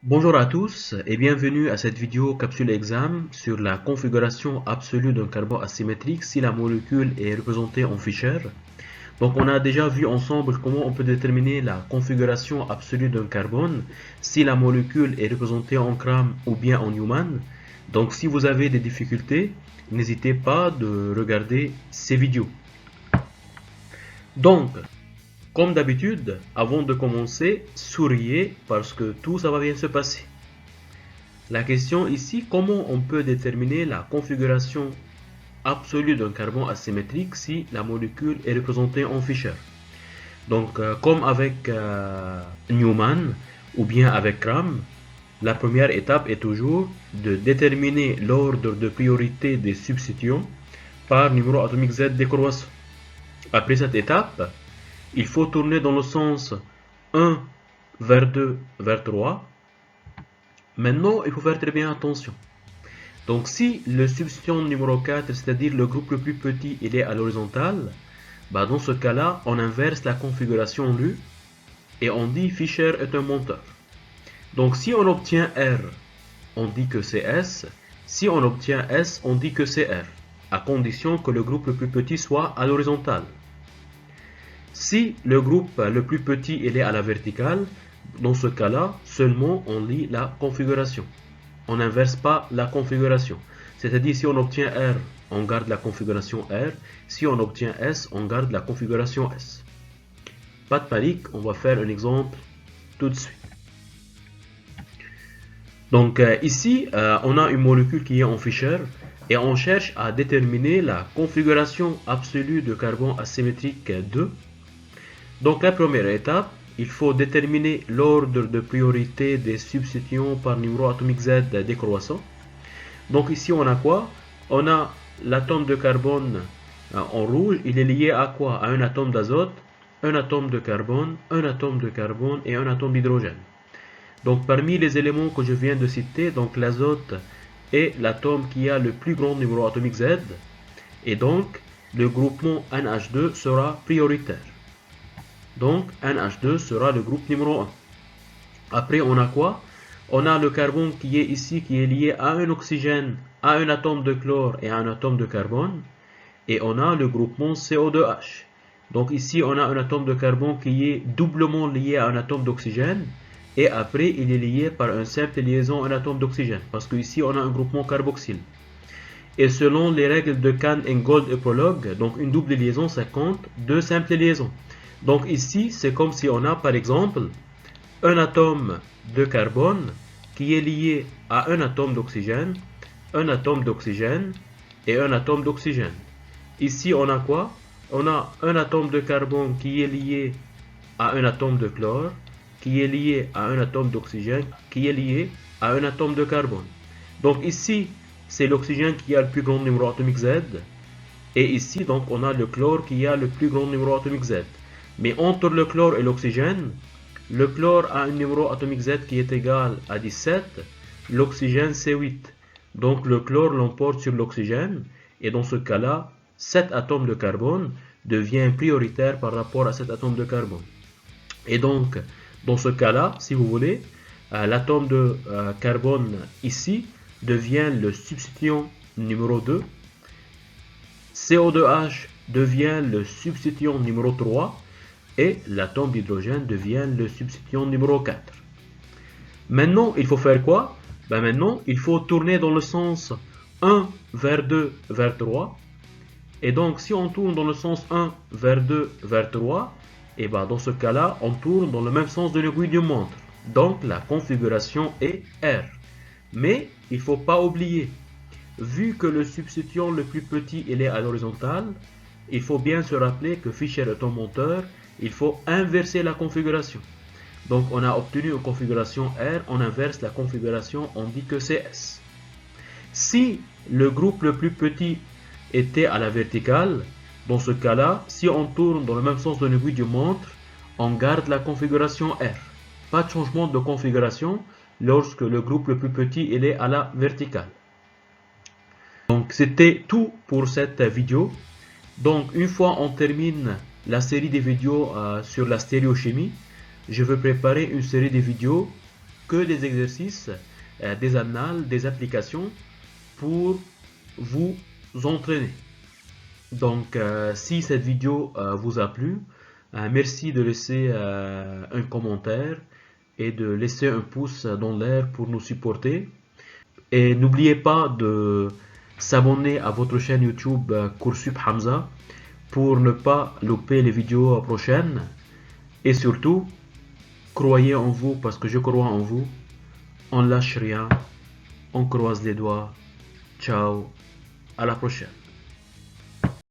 Bonjour à tous et bienvenue à cette vidéo capsule exam sur la configuration absolue d'un carbone asymétrique si la molécule est représentée en Fischer. Donc on a déjà vu ensemble comment on peut déterminer la configuration absolue d'un carbone si la molécule est représentée en grammes ou bien en Newman. Donc si vous avez des difficultés, n'hésitez pas de regarder ces vidéos. Donc, comme d'habitude, avant de commencer, souriez parce que tout ça va bien se passer. La question ici, comment on peut déterminer la configuration absolue d'un carbone asymétrique si la molécule est représentée en Fischer. Donc, comme avec Newman ou bien avec Gram, la première étape est toujours de déterminer l'ordre de priorité des substituants par numéro atomique Z décroissant. Après cette étape, il faut tourner dans le sens 1 vers 2 vers 3. Maintenant, il faut faire très bien attention. Donc si le substituant numéro 4, c'est-à-dire le groupe le plus petit, il est à l'horizontale, bah dans ce cas-là, on inverse la configuration LU et on dit Fischer est un monteur. Donc si on obtient R, on dit que c'est S. Si on obtient S, on dit que c'est R, à condition que le groupe le plus petit soit à l'horizontale. Si le groupe le plus petit il est à la verticale, dans ce cas-là, seulement on lit la configuration. On n'inverse pas la configuration. C'est-à-dire si on obtient R, on garde la configuration R. Si on obtient S, on garde la configuration S. Pas de panique, on va faire un exemple tout de suite. Donc ici, on a une molécule qui est en Fischer et on cherche à déterminer la configuration absolue de carbone asymétrique 2. Donc la première étape, il faut déterminer l'ordre de priorité des substituants par numéro atomique Z décroissant. Donc ici on a quoi? On a l'atome de carbone en rouge, il est lié à quoi? À un atome d'azote, un atome de carbone, un atome de carbone et un atome d'hydrogène. Donc parmi les éléments que je viens de citer, donc l'azote est l'atome qui a le plus grand numéro atomique Z et donc le groupement NH2 sera prioritaire. Donc NH2 sera le groupe numéro 1. Après on a quoi? On a le carbone qui est ici, qui est lié à un oxygène, à un atome de chlore et à un atome de carbone. Et on a le groupement CO2H. Donc ici on a un atome de carbone qui est doublement lié à un atome d'oxygène. Et après il est lié par une simple liaison à un atome d'oxygène. Parce qu'ici on a un groupement carboxyle. Et selon les règles de Kahn, Ingold et Prolog, donc une double liaison ça compte deux simples liaisons. Donc ici, c'est comme si on a par exemple un atome de carbone qui est lié à un atome d'oxygène et un atome d'oxygène. Ici, on a quoi? On a un atome de carbone qui est lié à un atome de chlore, qui est lié à un atome d'oxygène, qui est lié à un atome de carbone. Donc ici, c'est l'oxygène qui a le plus grand numéro atomique Z. Et ici, donc, on a le chlore qui a le plus grand numéro atomique Z. Mais entre le chlore et l'oxygène, le chlore a un numéro atomique Z qui est égal à 17, l'oxygène c'est 8. Donc le chlore l'emporte sur l'oxygène, et dans ce cas-là, cet atome de carbone devient prioritaire par rapport à cet atome de carbone. Et donc, dans ce cas-là, si vous voulez, l'atome de carbone ici devient le substituant numéro 2, CO2H devient le substituant numéro 3, et l'atome d'hydrogène devient le substituant numéro 4. Maintenant, il faut faire quoi? Maintenant, il faut tourner dans le sens 1 vers 2 vers 3. Et donc, si on tourne dans le sens 1 vers 2 vers 3, et dans ce cas-là, on tourne dans le même sens de l'aiguille d'une montre. Donc, la configuration est R. Mais, il ne faut pas oublier, vu que le substituant le plus petit il est à l'horizontale, il faut bien se rappeler que Fischer est un monteur, il faut inverser la configuration. Donc on a obtenu une configuration R, on inverse la configuration, on dit que c'est S. Si le groupe le plus petit était à la verticale, dans ce cas-là, si on tourne dans le même sens de l'aiguille d'une montre, on garde la configuration R. Pas de changement de configuration lorsque le groupe le plus petit il est à la verticale. Donc c'était tout pour cette vidéo. Donc une fois on termine la série des vidéos sur la stéréochimie, je vais préparer une série de vidéos que des exercices, des annales, des applications pour vous entraîner. Donc, si cette vidéo vous a plu, merci de laisser un commentaire et de laisser un pouce dans l'air pour nous supporter. Et n'oubliez pas de s'abonner à votre chaîne YouTube Coursup Hamza pour ne pas louper les vidéos prochaines. Et surtout, croyez en vous parce que je crois en vous. On lâche rien, on croise les doigts. Ciao, à la prochaine.